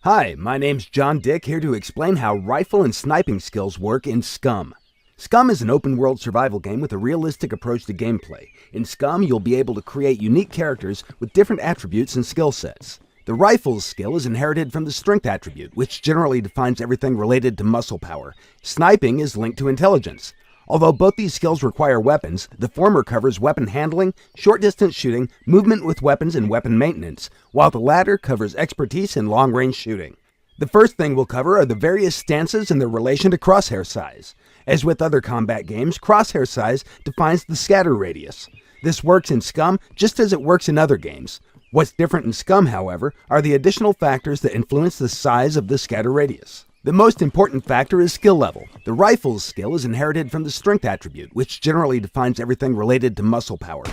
Hi, my name's John Dick, here to explain how rifle and sniping skills work in Scum. Scum is an open-world survival game with a realistic approach to gameplay. In Scum, you'll be able to create unique characters with different attributes and skill sets. The rifle's skill is inherited from the strength attribute, which generally defines everything related to muscle power. Sniping is linked to intelligence. Although both these skills require weapons, the former covers weapon handling, short-distance shooting, movement with weapons, and weapon maintenance, while the latter covers expertise in long-range shooting. The first thing we'll cover are the various stances and their relation to crosshair size. As with other combat games, crosshair size defines the scatter radius. This works in Scum just as it works in other games. What's different in Scum, however, are the additional factors that influence the size of the scatter radius. The most important factor is skill level. The rifle's skill is inherited from the strength attribute, which generally defines everything related to muscle power.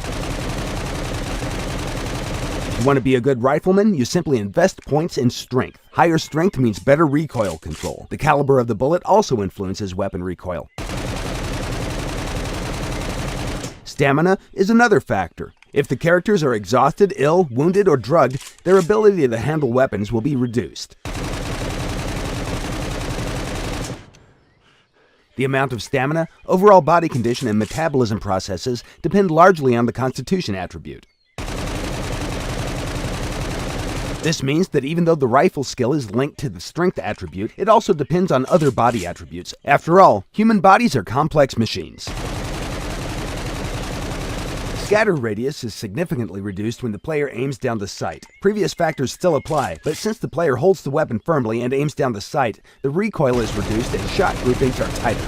If you want to be a good rifleman, you simply invest points in strength. Higher strength means better recoil control. The caliber of the bullet also influences weapon recoil. Stamina is another factor. If the characters are exhausted, ill, wounded, or drugged, their ability to handle weapons will be reduced. The amount of stamina, overall body condition, and metabolism processes depend largely on the constitution attribute. This means that even though the rifle skill is linked to the strength attribute, it also depends on other body attributes. After all, human bodies are complex machines. Scatter radius is significantly reduced when the player aims down the sight. Previous factors still apply, but since the player holds the weapon firmly and aims down the sight, the recoil is reduced and shot groupings are tighter.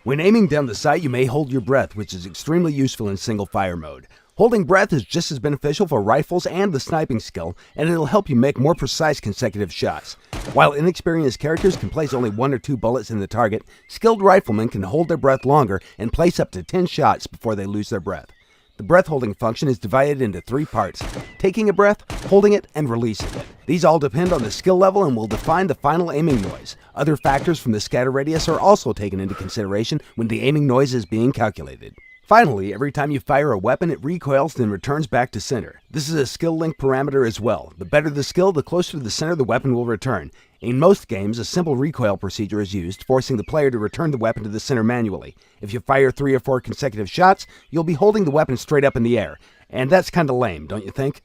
When aiming down the sight, you may hold your breath, which is extremely useful in single fire mode. Holding breath is just as beneficial for rifles and the sniping skill, and it'll help you make more precise consecutive shots. While inexperienced characters can place only 1 or 2 bullets in the target, skilled riflemen can hold their breath longer and place up to 10 shots before they lose their breath. The breath holding function is divided into 3 parts: taking a breath, holding it, and releasing it. These all depend on the skill level and will define the final aiming noise. Other factors from the scatter radius are also taken into consideration when the aiming noise is being calculated. Finally, every time you fire a weapon, it recoils and returns back to center. This is a skill link parameter as well. The better the skill, the closer to the center the weapon will return. In most games, a simple recoil procedure is used, forcing the player to return the weapon to the center manually. If you fire 3 or 4 consecutive shots, you'll be holding the weapon straight up in the air. And that's kinda lame, don't you think?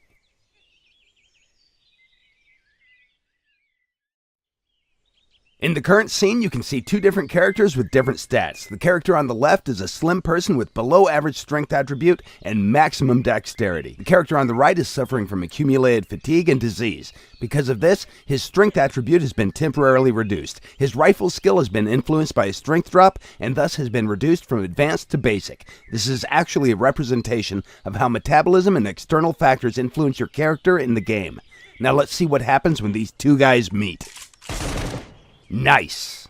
In the current scene, you can see 2 different characters with different stats. The character on the left is a slim person with below average strength attribute and maximum dexterity. The character on the right is suffering from accumulated fatigue and disease. Because of this, his strength attribute has been temporarily reduced. His rifle skill has been influenced by a strength drop and thus has been reduced from advanced to basic. This is actually a representation of how metabolism and external factors influence your character in the game. Now let's see what happens when these 2 guys meet. Nice!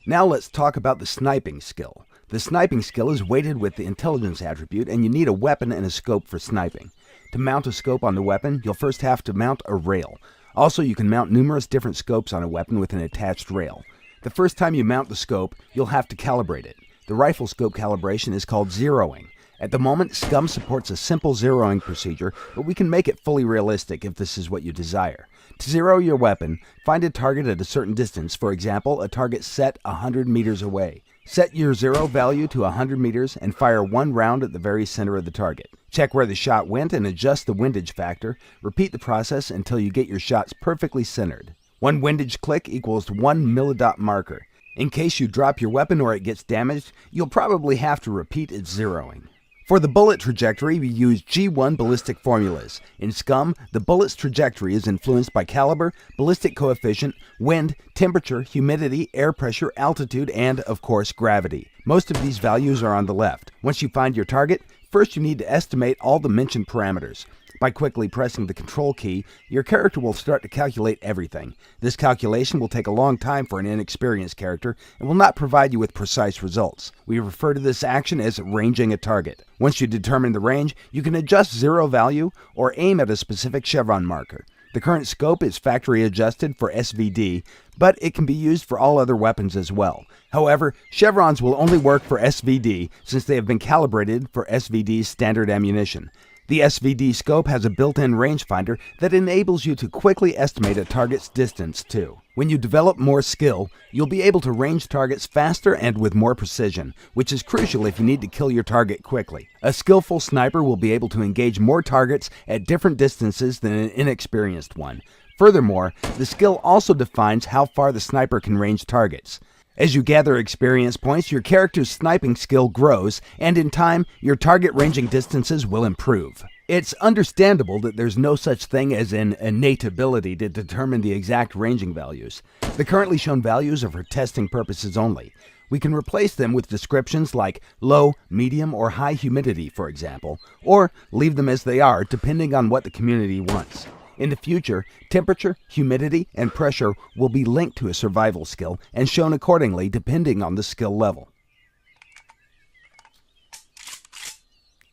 Now let's talk about the sniping skill. The sniping skill is weighted with the intelligence attribute, and you need a weapon and a scope for sniping. To mount a scope on the weapon, you'll first have to mount a rail. Also, you can mount numerous different scopes on a weapon with an attached rail. The first time you mount the scope, you'll have to calibrate it. The rifle scope calibration is called zeroing. At the moment, Scum supports a simple zeroing procedure, but we can make it fully realistic if this is what you desire. To zero your weapon, find a target at a certain distance, for example, a target set 100 meters away. Set your zero value to 100 meters and fire 1 round at the very center of the target. Check where the shot went and adjust the windage factor. Repeat the process until you get your shots perfectly centered. 1 windage click equals 1 millidot marker. In case you drop your weapon or it gets damaged, you'll probably have to repeat its zeroing. For the bullet trajectory, we use G1 ballistic formulas. In Scum, the bullet's trajectory is influenced by caliber, ballistic coefficient, wind, temperature, humidity, air pressure, altitude, and, of course, gravity. Most of these values are on the left. Once you find your target, first you need to estimate all the mentioned parameters. By quickly pressing the control key, your character will start to calculate everything. This calculation will take a long time for an inexperienced character and will not provide you with precise results. We refer to this action as ranging a target. Once you determine the range, you can adjust zero value or aim at a specific chevron marker. The current scope is factory adjusted for SVD, but it can be used for all other weapons as well. However, chevrons will only work for SVD since they have been calibrated for SVD's standard ammunition. The SVD scope has a built-in rangefinder that enables you to quickly estimate a target's distance too. When you develop more skill, you'll be able to range targets faster and with more precision, which is crucial if you need to kill your target quickly. A skillful sniper will be able to engage more targets at different distances than an inexperienced one. Furthermore, the skill also defines how far the sniper can range targets. As you gather experience points, your character's sniping skill grows, and in time, your target ranging distances will improve. It's understandable that there's no such thing as an innate ability to determine the exact ranging values. The currently shown values are for testing purposes only. We can replace them with descriptions like low, medium, or high humidity, for example, or leave them as they are depending on what the community wants. In the future, temperature, humidity, and pressure will be linked to a survival skill and shown accordingly depending on the skill level.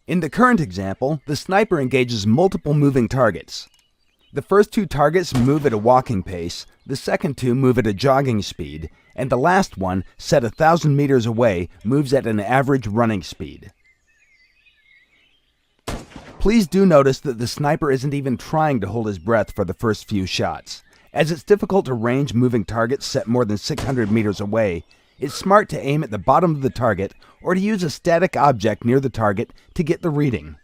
In the current example, the sniper engages multiple moving targets. The first two targets move at a walking pace, the second two move at a jogging speed, and the last one, set 1,000 meters away, moves at an average running speed. Please do notice that the sniper isn't even trying to hold his breath for the first few shots. As it's difficult to range moving targets set more than 600 meters away, it's smart to aim at the bottom of the target or to use a static object near the target to get the reading.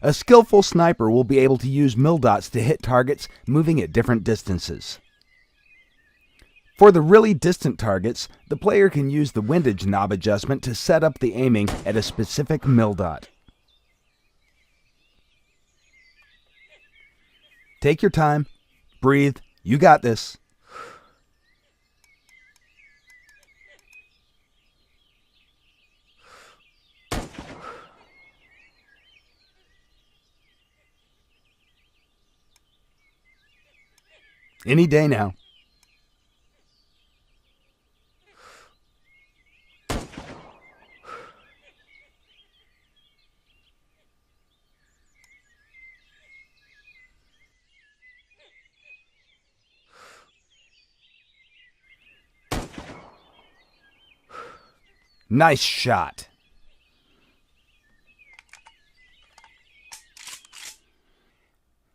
A skillful sniper will be able to use mil-dots to hit targets moving at different distances. For the really distant targets, the player can use the windage knob adjustment to set up the aiming at a specific mil-dot. Take your time, breathe, you got this. Any day now. Nice shot.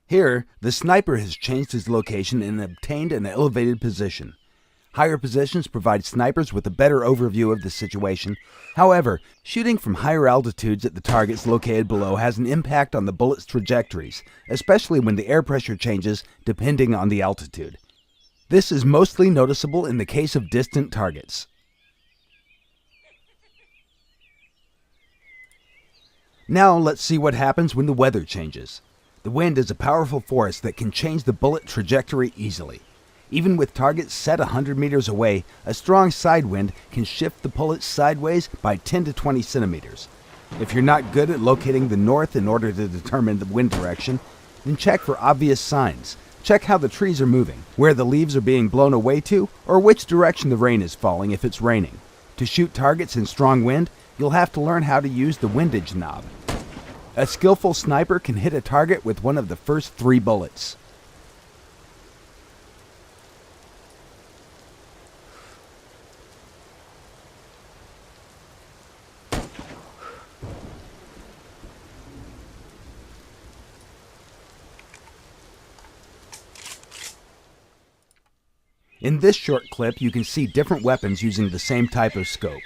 Here, the sniper has changed his location and obtained an elevated position. Higher positions provide snipers with a better overview of the situation. However, shooting from higher altitudes at the targets located below has an impact on the bullet's trajectories, especially when the air pressure changes depending on the altitude. This is mostly noticeable in the case of distant targets. Now let's see what happens when the weather changes. The wind is a powerful force that can change the bullet trajectory easily. Even with targets set 100 meters away, a strong side wind can shift the bullet sideways by 10 to 20 centimeters. If you're not good at locating the north in order to determine the wind direction, then check for obvious signs. Check how the trees are moving, where the leaves are being blown away to, or which direction the rain is falling if it's raining. To shoot targets in strong wind, you'll have to learn how to use the windage knob. A skillful sniper can hit a target with one of the first 3 bullets. In this short clip, you can see different weapons using the same type of scope.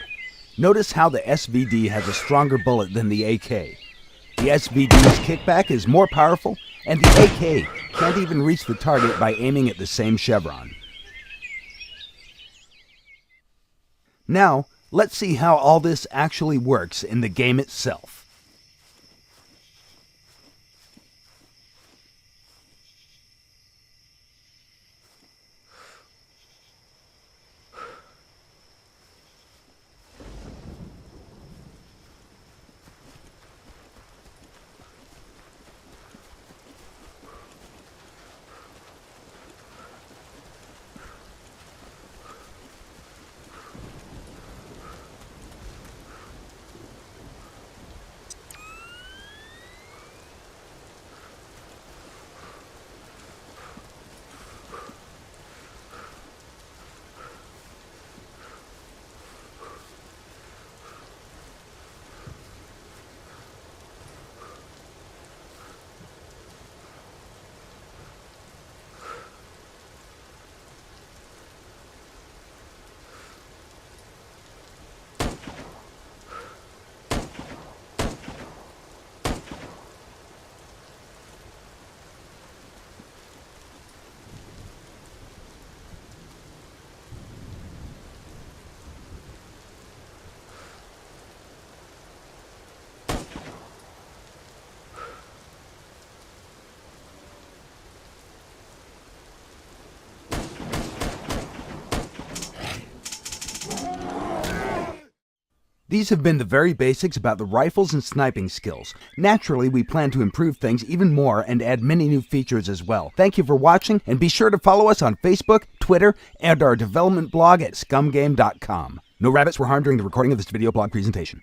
Notice how the SVD has a stronger bullet than the AK. The SVD's kickback is more powerful, and the AK can't even reach the target by aiming at the same chevron. Now, let's see how all this actually works in the game itself. These have been the very basics about the rifles and sniping skills. Naturally, we plan to improve things even more and add many new features as well. Thank you for watching, and be sure to follow us on Facebook, Twitter, and our development blog at scumgame.com. No rabbits were harmed during the recording of this video blog presentation.